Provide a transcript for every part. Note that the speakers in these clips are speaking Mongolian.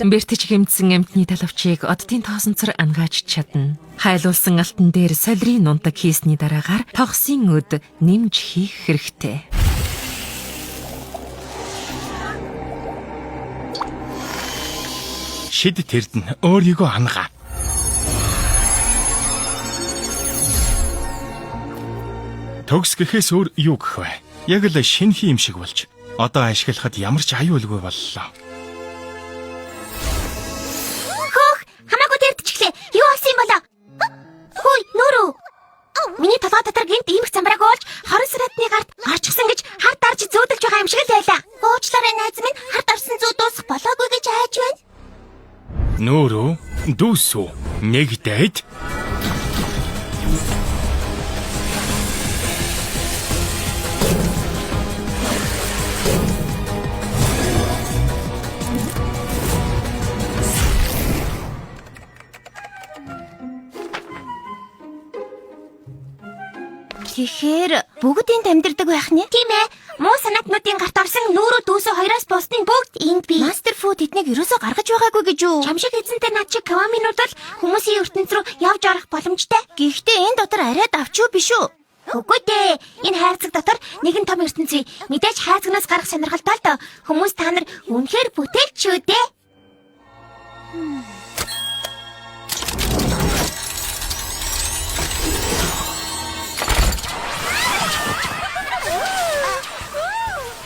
Бэртэж хэмтсэн амтны талавчийг оддын тоосонцор ангааж чадна. Хайлуулсан алтан дээр солирын нунтаг хийсний дараагаар тогсын өд нэмж хийх хэрэгтэй. Шид тэрдэн өөрийгөө хангаа. Төгс гэхээс өөр юу гэх вэ? Яг л шинэхий юм шиг болж одоо ашиглахад ямар ч аюулгүй боллоо. Хамаагүй тэрдчихлээ. Юу болсон юм болоо? Хөөе, нөрөө. Миний толгой дотор гинт иймх замбрааг оолж, хорон саратны гарт орчихсан гэж хард дарж зөөдөлж байгаа юм шиг л байлаа. Уучлаарай найз минь, хард орсон зүү дуусах болоогүй гэж айж байна. Нөөрөө дүүсүү нэг дайд. Тэгэхээр бүгдийн амьдэрдэг байх нэ? Тийм ээ. Муу санаатнуудын гарт орсон нүүрөө дүүсөө хоёроос бусдын бүгд энд бий. Мастер Фу тэднийг ерөөсөө гаргаж байгаагүй гэж юу? Чамшиг эзэнтэй над шиг каваминууд бол хүмүүсийн ертөнц рүү явж орох боломжтой. Гэхдээ энэ дотор арай давчуу биш үү? Үгүй дээ. Энэ хайрцаг дотор нэгэн том ертөнц бий. Мэдээж хайрцагнаас гарах сонирхолтой л доо. Хүмүүс та нар үнэхээр бүтээлч шүү дээ.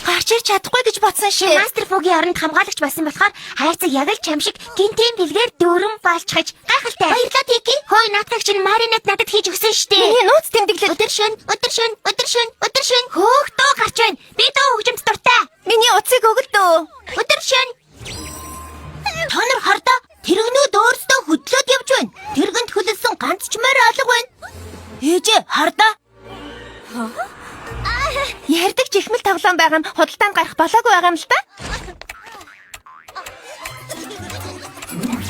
Гарч чадахгүй гэж бодсон шээ. Мастер Фугийн оронд хамгаалагч болсон болохоор хайрцаг яг л чамшиг гинтийн бэлгээр дөрөн балчхаж гайхалтай. Баярлалаа Тики. Хөөе наадах чинь маринад надад хийж өгсөн штэ. Миний нууц тэмдэглэл. Өдөр шөн. Хөөх дөө гарч байна. Би дөө хөгжимд дуртай. Миний уцыг өгөл дөө. Өдөр шөн. Та нар хардаа тэрэгнүүд өөрсдөө хөдлөөд явж байна. Тэргэнд хөлөлсөн ганц ч морь алга байна. Ээжээ хардаа. Ярддаг чихмэл тоглоом байгаа нь худалдаанд гарах болоогүй байгаа юм л та.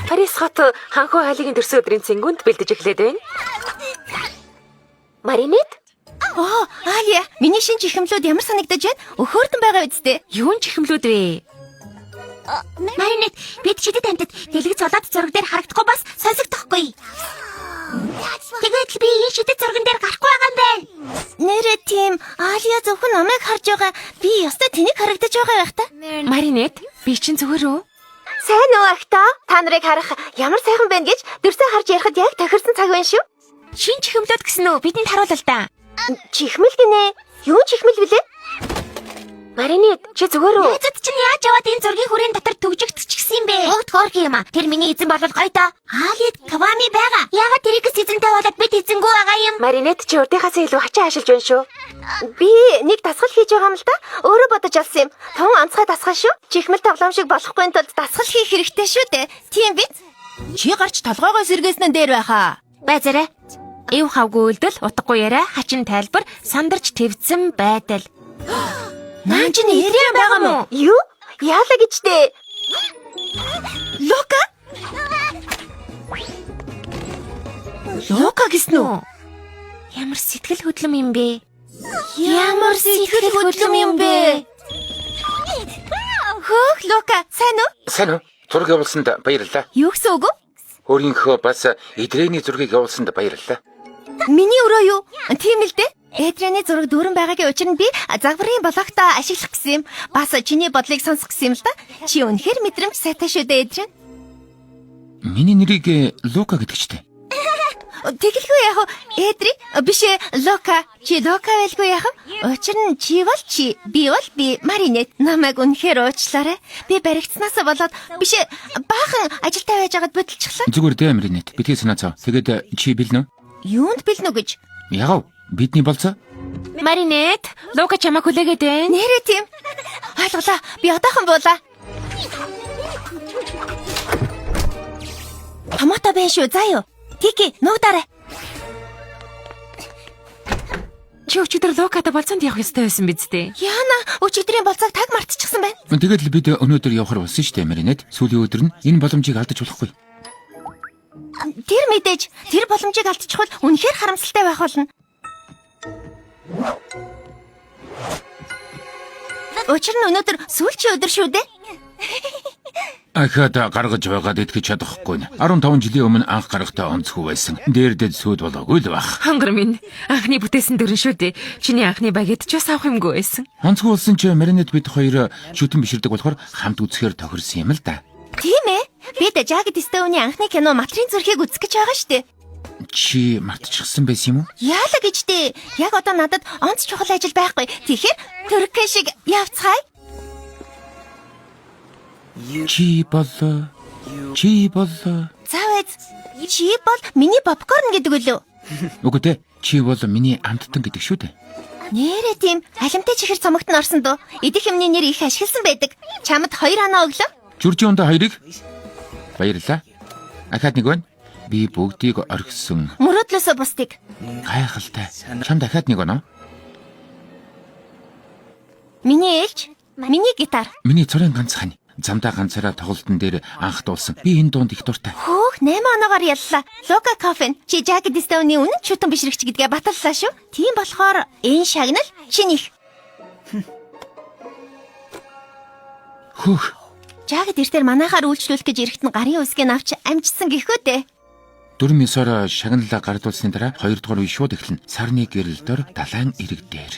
Парис хот ханхуу хайлыгийн төрсөн өдрийн цэнгүнд бэлдэж эхлээд байна. Маринет? Алия, миний шинэ чихмлүүд ямар санагдаж байна? Өхөөрдөн байгаа үсттэй. Юун чихмлүүд вэ? Маринет, бид чидэд амтд дэлгэц цолоод зураг дээр харагдахгүй бас сонсогдохгүй. Тэгээд би энэ шидэд зурган дээр гарахгүй байгаа юм байна. Нэрээ тийм, Алия зөвхөн намайг харж байгаа. Би ёстой тэнийг харагдаж байгаа байх та. Маринет, би чинь зүгээр үү? Сайн уу ахта? Та нарыг харах ямар сайхан байна гэж дөрсөө харж ярихад яг тохирсон цаг байна шүү. Шин чихмлүүд гэсэн үү? Бидэнд харуулал та. Чихмэл гинэ. Юу чихмэл вүлээ? Маринет, чи зүгээр үү? Найзууд чинь яаж яваад энэ зургийн хүрээний дотор төгжигдчихсэн юм бэ? Огт хоорх юм а. Тэр миний эзэн болол гоё та. Алид Кавами байгаа. Яагаад тэрийгс эзэнтэй болоод бид эзэнгүй байгаа юм? Маринет чи урдынхаас илүү хачаа ашиглаж байна шүү. Би нэг дасгал хийж байгаа юм л да. Өөрөө бодож алсан юм. Тун онцгой дасгал шүү. Чихмэл тоглоом шиг болохгүй тулд дасгал хийх хэрэгтэй шүү дээ. Тийм биз? Чи гарч толгоогоо сэргээснэн дээр байхаа. Байзараа. Эв хавгүй үйлдэл, утгагүй яриа, хачин тайлбар, сандарч твцэн байдал. Наан чинь Эриан байгаа мó? Юу? Яалаа гэжтэй. Лока? Лока гэсэн үү? Ямар сэтгэл хөдлөм юм бэ? Ямар сэтгэл хөдлөм юм бэ? Хөөх Лока, сайн уу? Сайн уу? Зураг явуулсанд баярлалаа. Юу гэсэн үг вэ? Өөрийнхөө бас Эдрэний зургийг явуулсанд баярлалаа. Миний өрөө юу? Тийм л дээ. Эдрэний зураг дүүрэн байгаагийн учир нь би загварын блоктоо ашиглах гэсэн юм. Бас чиний бодлыг сонсох гэсэн юм л да. Чи үнэхээр мэдрэмж сайтай шүү дээ, Эдрэн. Миний нэрийг Лука гэдэг чтэй. Тэгэлгүй яах вэ? Эдри биш Лока. Чи Лока байлгүй яах вэ? Учир нь чи бол чи, би бол би. Маринет намайг үнэхээр уучлаарай. Би баригдсанаас болоод биш баахан ажилтаа байж байгаад бодолчихлоо. Зүгээр дээ Маринет. Битгий санаа цаа. Тэгээд чи бэлнэ үү? Юунд бэлнэ гэж? Яав? Бидний болцоо. Маринет, Лука чамаа хүлээгээд байна. Нэрээ тийм. Ойлголаа. Би одоохон буулаа. Томото байна шүү. За юу. Тики, нуудаарай. Чи өчигдөр Лукатай болцоонд явах ёстой байсан биз дээ. Яна, өчигдрийн болцоог таг мартчихсан байна. Тэгээд л бид өнөөдөр явахар болсон шүү дээ Маринет. Сүүлийн өдөр нь энэ боломжийг алдаж болохгүй. Тэр мэдээж тэр боломжийг алдчихвал үнэхээр харамсалтай байх болно. Учир нь өнөөдөр сүүлчийн өдөр шүү дээ. Ахад гаргаж байгаад итгэж чадахгүй. 15 жилийн өмнө анх гарахтаа онцгүй байсан. Дээрдэд сүйд болоогүй л баг. Хонгор минь анхны бүтээсэн дөрөн шүү дээ. Чиний анхны багэд ч бас авах юмгүй байсан. Онцгүй болсон ч Маринет бид хоёр шүтэн биширдэг болохоор хамт үзэхээр тохирсон юм л да. Тийм ээ. Бид Жагет Стоуны анхны кино Матрийн зүрхийг үзэх гэж байгаа шүү дээ. Чи мартчихсан байсан юм уу? Яалаа гэж дээ. Яг одоо надад онц чухал ажил байхгүй. Тэгэхээр Турк шиг явцгаая. Чи бол Завэд. Чи бол миний попкорн гэдэг үлээ. үгүй дээ. Чи бол миний амттан гэдэг шүү дээ. Нэрээ тийм алимтай чихэр цомогт нь орсон дөө. Идэх юмны нэр их ашигласан байдаг. Чамд 2 ханаа өглөө. Жүржин ондоо хоёрыг баярлаа. Ахаад нэг байна. Би бүгдийг орхисон. Мөрөөдлөөсөө бусдыг. Гайхалтай. Чамд дахиад нэг байна. Миний ээлж, миний гитар. Миний цорын ганц хань. Замдаа ганцаараа тоглолтын дээр анх дуулсан. Би энэ дуунд их дуртай. Хөөх 8 оноогоор яллаа. Лука Кофен чи Жагет Стоуны үнэн шүтэн бишрэгч гэдгээ баталлаа шүү. Тийм болохоор энэ шагнал шинийх. Хөөх. Жагет эртээр манайхаар үйлчлүүлэх гэж ирэхэд нь гарын үсгийг авч амжсан гэхүү дээ. 4 месороо шагналаа гардуулсны дараа 2 дугаар үе шууд эхэлнэ. Сарны гэрэл дор далайн ирэг дээр.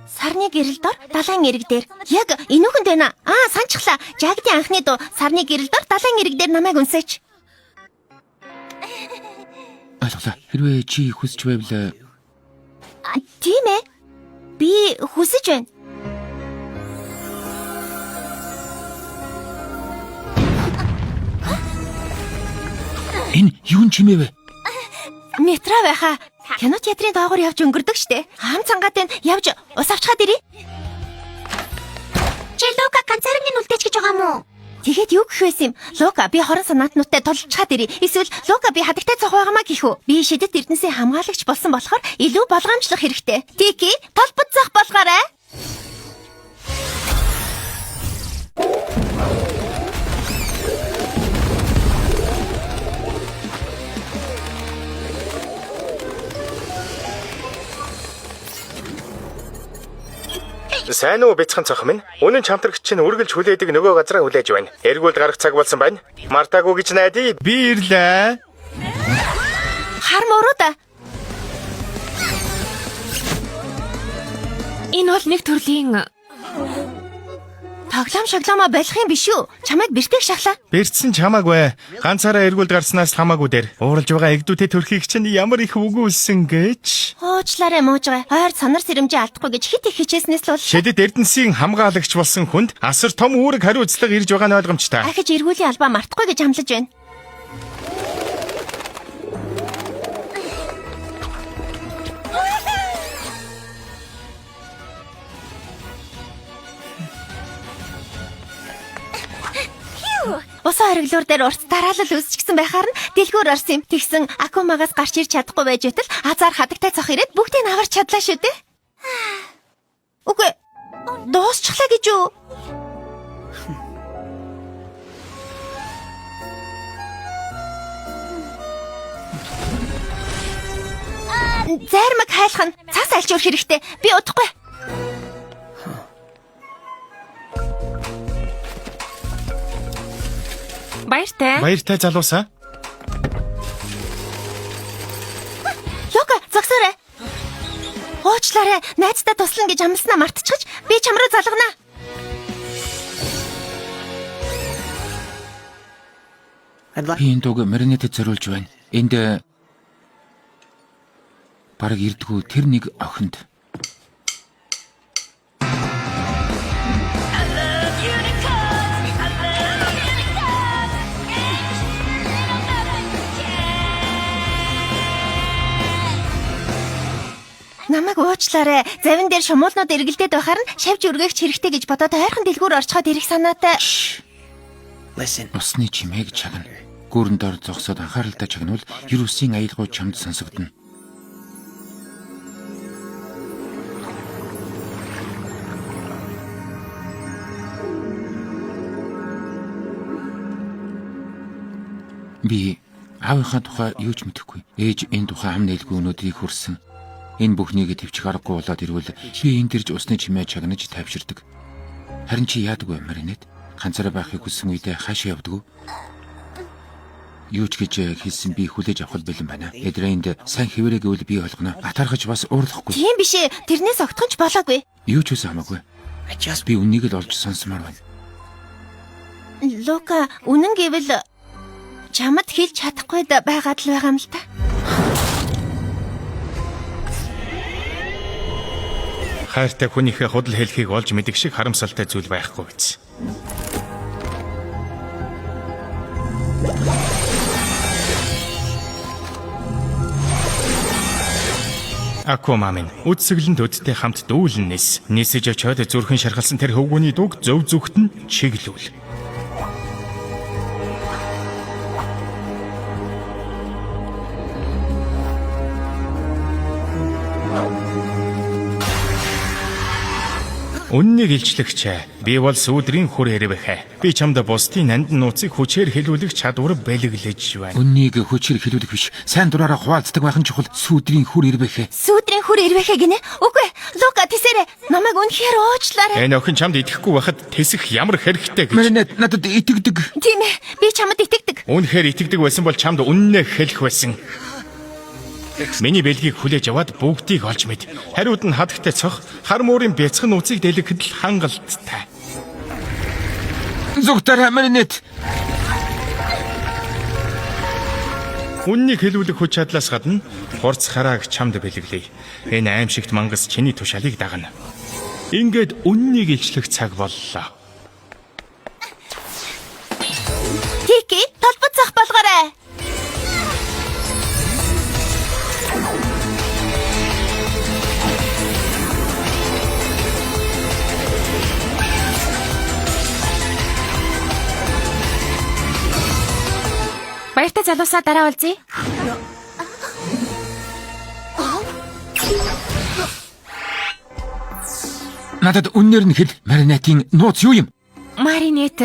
Сарны гэрэл дор далайн ирэг дээр. Яг энүүхэнд байна. Санчглаа. Жагетийн анхны дуу Сарны гэрэл дор далайн ирэг дээр намайг үнсээч. Ойлголоо. Хэрвээ чи хүсч байвал Тийм ээ. Би хүсэж байна. энэ юу чимээ вэ? Метро байхаа. Кино театрын доогоор явж өнгөрдөг штэ. Хам цангаатай нь явж ус авчгаад ирээ. Чи Лука ганцаараа үлдээч гэж байгаа мó? Тэгэхэд юу гэх байсан юм? Лука би хорон санаатнуудтай тулчаад ирээ. Эсвэл Лука би хадагтай цог байгаамаа гэх үү? Би шидэт эрдэнэсийн хамгаалагч болсон болохоор илүү болгоомжлох хэрэгтэй. Тики толбод зах болгоорой. Сайн уу бяцхан цох минь? Үнэн чамтрагч чинь үргэлж хүлээдэг нөгөө газараа хүлээж байна. Эргүүлд гарах цаг болсон байна. Мартаагүй гэж найдаа. Би ирлээ. Хар мөрөө да. Энэ бол нэг төрлийн Тоглоом шоглоомоо болох юм биш үү? Чамайг бэртэг шахлаа. Бэрцсэн чамаагүй. Ганцаараа эргүүлд гарснаас хамаагүй дээр. Ууралж байгаа эгдүүтэй төрхийг чинь ямар их үгүүлсэн гэж. Уучлаарай муужгаа. Ойр санар сэрэмжээ алдахгүй гэж хит их хичээснээс л бол Шидэт эрдэнэсийн хамгаалагч болсон хүнд асар том үүрэг хариуцлага ирж байгаа нь ойлгомжтой. ахиж эргүүлийн албаа мартахгүй гэж хамлаж байна. Усан хориглоор дээр урт дараалал үүсчихсэн байхаар нь дэлгүүр орсон юм. Тэгсэн акумагаас гарч ирч чадахгүй байж байтал азар хадагтай цох ирээд бүгдийг нь аварч чадлаа шүү дээ. Үгүй. Дуусчихлаа гэж юу? Зармаг хайлах нь цаас альч өрх хэрэгтэй. Би удахгүй. баяртай. Баяртай залуусаа. Лука, зогсоорой. Уучлаарай. Найзтай туслана гэж амласнаа мартчихж би чам руу залгана. би энэ дууг Маринетэд зориулж байна. Энд бараг ирдгүү тэр нэг охинд. Намайг уучлаарай. Завин дээр шумуулнууд эргэлдээд байхаар нь шавж үргээгч хэрэгтэй гэж бодоод ойрхон дэлгүүр орчход ирэх санаатай. Усны чимээг чагна. Гүүрэн дор зогсоод анхааралтай чагнавал Юрусын аялгау чамд сонсогдно. Би аавынхаа тухай юу ч мэдэхгүй. Ээж энэ тухай ам нээлгүй өнөөдрийг хүрсэн. Энэ бүхнийг төвчих аргагүй болоод ирвэл би энд ирж усны чимээ чагнаж тавьширдаг. Харин чи яадаг вэ, Маринет? ганцаараа байхыг хүссэн үедээ хаашаа явдаг вэ? Юу ч гэж хэлсэн би хүлээж авах бэлэн байна. Эдрейнд сайн хэвээрээ гэвэл би ойлгоно. Атархаж бас уурлахгүй. Тийм биш ээ. Тэрнээс огтхонч болоогүй. Юу ч үсэн хамаагүй. Би үннийг л олж сонсомоор байна. Лука, үнэн гэвэл чамд хэлж чадахгүй байгаад л байгаа юм л та. Хайртай хүнийхээ худал хэлхийг олж мэдэх шиг харамсалтай зүйл байхгүй биз. Аквамамин үдсэглэн төдтэй хамт дүүлэн нисэж очиод зүрхэн шархалсан тэр хөвгүүний дуг зөв зүгт нь чиглүүл. Үннийг илчлэгч би бол сүүдрийн хүр хэрвэхэ. Би чамд бусдын нандин нууцыг хүчээр хэлүүлэх чадвар бэлэглэж байна. Үннийг хүчээр хэлүүлэх биш. Сайн дураараа хуваалцдаг байх нь чухал. Сүүдрийн хүр ирвэхэ. Сүүдрийн хүр ирвэхэ гинэ? Үгүй. Лука тэсэрэ. Намайг үнэхээр уучлаарай. Энэ охин чамд итгэхгүй байхад тэсэх ямар хэрэгтэй гэж. Маринет надад итгэдэг. Тийм ээ. Би чамд итгэдэг. Үнэхээр итгэдэг байсан бол чамд үннээ хэлэх байсан. Миний бэлгийг хүлээж аваад бүгдийг олж мэд. Хариуд нь хадагтай цох, хар муурын бяцхан нууцыг дэлгэхэд л хангалттай. Зүгтэр Маринет. Үннийг хэлүүлэх хүч чадлаас гадна хурц харааг чамд бэлэглэе. Энэ аимшигт мангас чиний тушаалыг дагна. Ингээд үннийг илчлэх цаг боллоо. Тики, толбот цах болгоорой. Баяртай залуусаа дараа уулзъя. Надад үннээр нь хэл. Маринетийн нууц юу юм? Маринет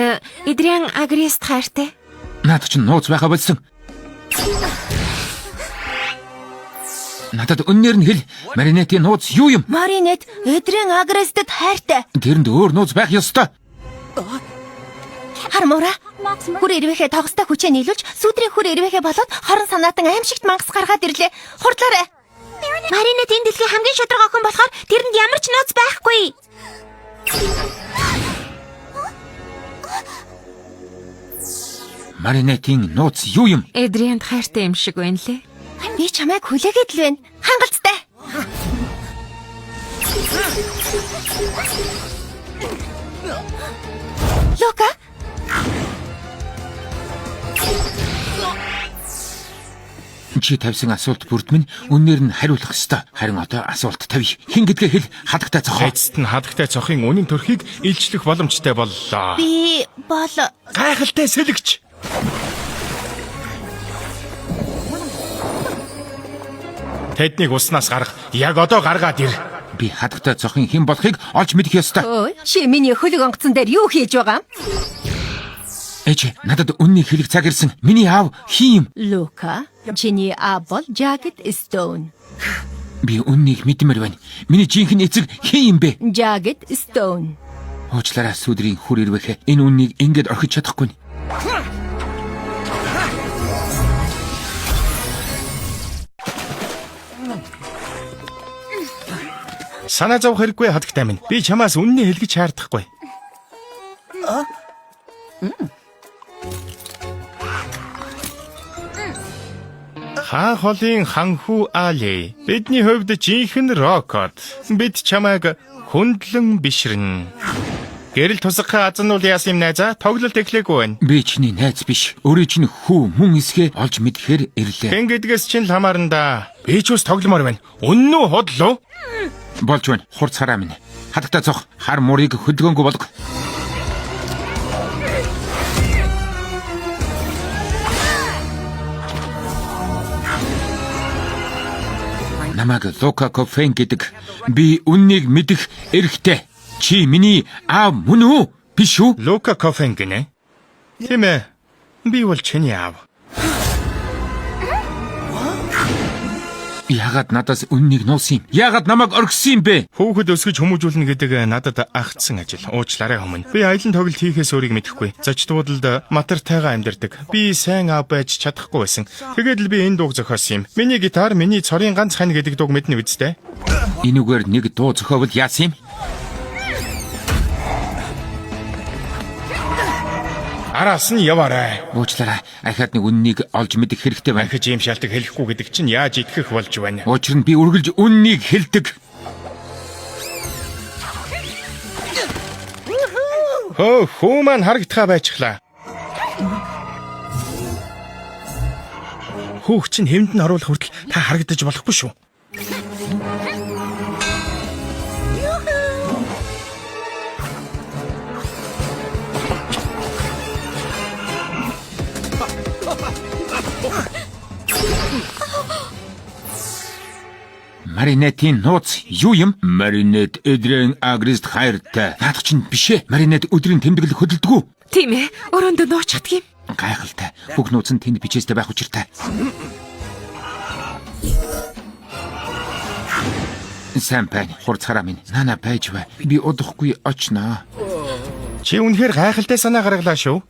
Эдриан Агрист хайртай. Надад ч нууц байха болсон. Надад үннээр нь хэл. Маринетийн нууц юу юм? Маринет Эдрийн Агрестэд хайртай. Тэрэнд өөр нууц байх ёстой. Хармуура. Хүр ирвэхэ тогстой хүчээ нийлүүлж сүүдрийн хүр ирвэхэ болоод хорон санаатан аимшигт мангас гаргаад ирлээ. Хурдлаарай. Маринет энэ дэлхийн хамгийн шудраг охин болохоор тэрэнд ямар ч нууц байхгүй. Маринетийн нууц юу юм? Эдрианд хайртай юм шиг байна лээ. Би чамайг хүлээгээд л байна. Хангалттай. Лука. Чи тавьсан асуулт бүрдмэн үннээр нь хариулах ёстой. Харин одоо асуулт тавь. Хин гэдгээ хэл. Хадагтай цохоо. Эцэст нь хадагтай цохын үнэн төрхийг илчлэх боломжтой боллоо. Би бол Гайхалтай сэлгч. Тэднийг уснаас гарга. Яг одоо гаргаад ир. Би хадагтай цохын хэн болохыг олж мэдэх ёстой. ой, чи миний хөлөг онгоцон дээр юу хийж байгаа юм? Ээж, надад үннийг хэлэх цаг ирсэн. Миний аав хин юм. Лука, чиний аав бол Jagged Stone. Би үннийг мэдмээр байна. Миний жинхэнэ эцэг хин юм бэ? Jagged Stone. Уучлаарай сүдрийн хүр ирвэхэ. Энэ үннийг ингээд орхиж чадахгүй. Санаа зовх хэрэггүй хадагтай минь. Би чамаас үннийг хэлгэж хаардахгүй. Ха холын ханхүү Али. Бидний хувьд жинхэнэ рокод. Бид чамайг хөндлөн бишрэн. Гэрэл тусгахаа азан уул яасан юм найзаа? Тоглолт эхлэхгүй байна. Би чиний найз биш. Өөрөө чинь хүү мөн эсгээ олж мэдхээр ирлээ. Хэн гэдгээс чинь л хамаарна. Би ч ус тогломоор байна. Үнэн үү ходлоо? Болж байна. Хурц хараа минь. Хадагтай цох хар мурыг хөдөлгөөнгүй болго. Намайг Лука Кофен гэдэг. Би үннийг мэдэх эрхтэй. Чи миний аав мөн үү? Биш үү? Лука Кофен гинэ. Тийм ээ. Би бол чиний аав. Яагаад надаас үннийг нуусан юм? Яагаад намайг оргисон юм бэ? Хүүхэд өсгөж хүмүүжүүлнэ гэдэг надад агтсан ажил. Уучлаарай хүмүүн. Би аялын тоглолт хийхээс өөрийг мэдэхгүй. Зочдуудад матартайгаа амьдардаг. Би сайн аав байж чадахгүй байсан. Тэгээд л би энэ дууг зохиосон юм. Миний гитар, миний цорын ганц хань гэдэг дууг мэднэ үсттэй. Энүүгээр нэг дуу зохиовол яасан юм? Араас нь яваарай. Уучлаарай. Ахаад нэг үннийг олж мэдэх хэрэгтэй байна. Ахиж юм шалтак хэлэхгүй гэдэг чинь яаж итгэх болж байна? Учир нь би үргэлж үннийг хэлдэг. Хөө маань харагдхаа байчихлаа. Хүүх чинь хэвэнд нь оруулах хүртэл та харагдаж болохгүй шүү. Маринетийн нууц юу юм? Маринет Эдрен Агрист хайртай. Наадах чинь бишээ. Маринет өдрийн тэмдэглэл хөдөлдөг үү? Тийм ээ. Өрөөндөө нуучдаг юм. Гайхалтай. Бүх нууц нь тэнд бичээстэй байх учиртай. Сайн байна. Хурцгаараа минь. Нана байж бай. Би удахгүй очноо. Чи үнэхээр гайхалтай санаа гаргалаа шүү.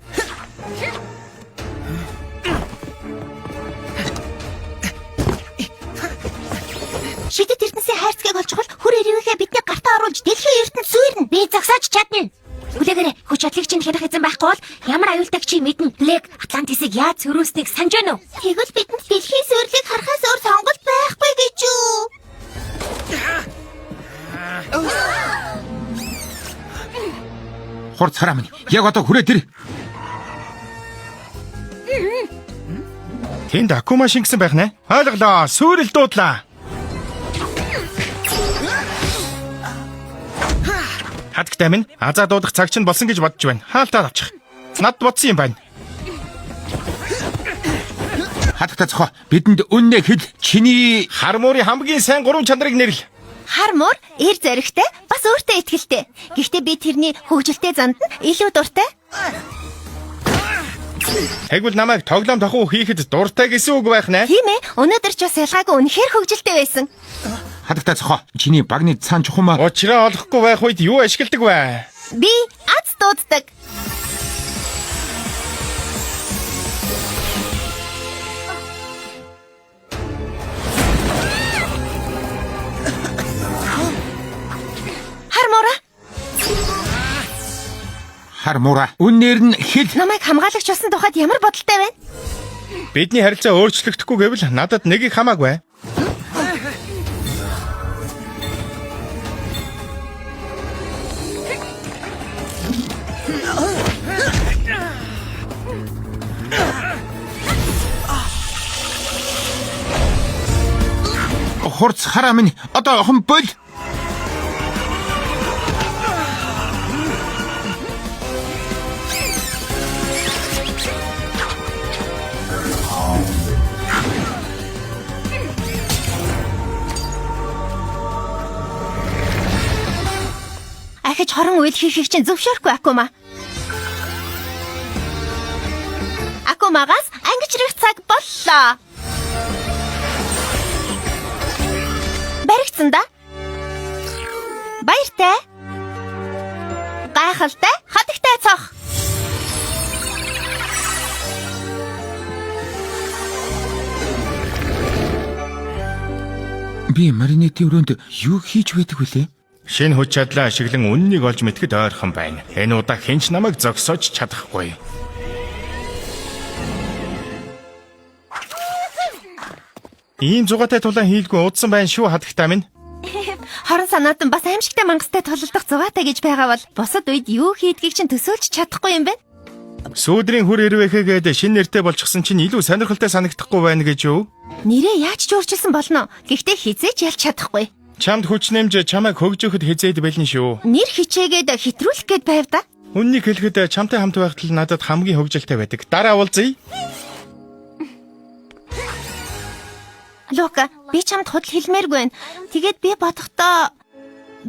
Шидэт эрдэнэсийн хайрцгийг олж хол хүр эрүүхээ бидний гартаа оруулж дэлхийн ертөнд сүйрнэ. Би зогсоож чадна. Хүлээгээрэй. Хүч чадлыг чинь хянах эзэн байхгүй бол ямар аюултайг чи мэднэ. Блэк Атлантисыг яаж цөрөөснийг санаж байна уу? Тэгвэл бидэнд дэлхийн сүйрлийг харахаас өөр сонголт байхгүй гэж юу? Хурцгаараа минь. Яг одоо хүрээ тэр. Тэнд Акума шингэсэн байх нэ? Ойлголоо. Сүйрэл дуудлаа. Хатгтай минь азаа дуудах цаг чинь болсон гэж бодож байна. Хаалтаа авчих. Над бодсон юм байна. Хатгтай цохоо бидэнд үннээ хэл. Чиний Хармуурын хамгийн сайн гурван чанарыг нэрлэ. Хармуур эр зоригтой, бас өөртөө итгэлтэй. Гэхдээ би тэрний хөгжилтэй занд нь илүү дуртай. Тэгвэл намайг тоглоом тохуу хийхэд дуртай гэсэн үг байх нэ? Тийм ээ. Өнөөдөр ч бас ялгаагүй үнэхээр хөгжилтэй байсан. хатгтай цохоо. Чиний багны цаан чухамаа. Учраа олохгүй байх үед юу ашигладаг вэ? Би аз дууддаг. Хармуура. Үнээр нь хэл. Намайг хамгаалагч болсон тухайд ямар бодолтой байна? Бидний харилцаа өөрчлөгдөхгүй гэвэл надад нэг их хамаагүй. Хурц хараа минь одоо охин бол. Ахиж хорон үйл хийхийг чинь зөвшөөрөхгүй Акума. Акумагаас ангижрах цаг боллоо. Баригдсан да. Баяртай. Гайхалтай, хатагтай цох. Би маринетийн өрөөнд юу хийж байдаг вүлээ? Шинэ хүч чадлаа ашиглан үннийг олж мэдхэд ойрхон байна. Энэ удаа хинч намайг зогсоож чадахгүй. Ийм зугаатай тулаан хийлгүй удсан байна шүү хатагтай минь. Хорон санаатан бас аимшигтай мангастай тулалдах зугаатай гэж байгаа бол бусад үед юу хийдгийг чинь төсөөлж чадахгүй юм байна. Сүүдрийн хүр ирвэхээгээд шинэ нэртэй болчихсон чинь илүү сонирхолтой санагдахгүй байна гэж юу? Нэрээ яаж ч өөрчилсөн болно. Гэхдээ хизээч ялж чадахгүй. Чамд хүч нэмж чамайг хөгжөөхөд хизээд байлна шүү. Нэр хичээгээд хэтрүүлэх гээд байв да. Үннийг хэлэхэд чамтай хамт байхад л надад хамгийн хөгжилтэй байдаг. Дараа уулзъя. Лука, би чамд худал хэлмээргүй байна. Тэгээд би бодохдоо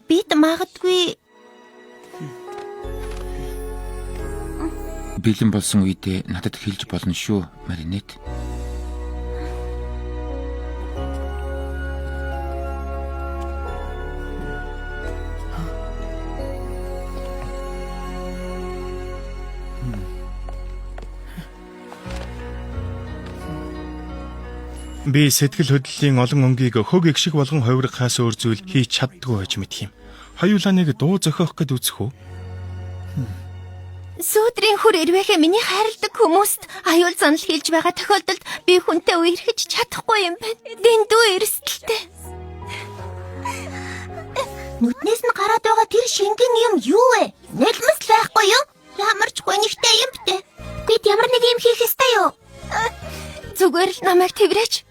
бид магадгүй Бэлэн болсон үедээ надад хэлж болно шүү, Маринет. Би сэтгэл хөдлөлийн олон өнгийг хөг их шиг болгон хувирахаас өөр зүйл хийж чаддгүй байж мэдх юм. Хоёулаа нэг дуу зохиох гэд үзэх үү? Сүүдрийн хүр ирвэхэ миний хайрладаг хүмүүст аюул занал хийж байгаа тохиолдолд би хүнтэй үерхэж чадахгүй юм байна. Дэндүү эрсдэлтэй. Нүднээс нь гараад байгаа тэр шингэн юм юу вэ? Нулимс л байхгүй юу? Ямар ч гонигтай юм бэ? Бид ямар нэг юм хийх ёстой юу? Зүгээр л намайг тэрвэрэж.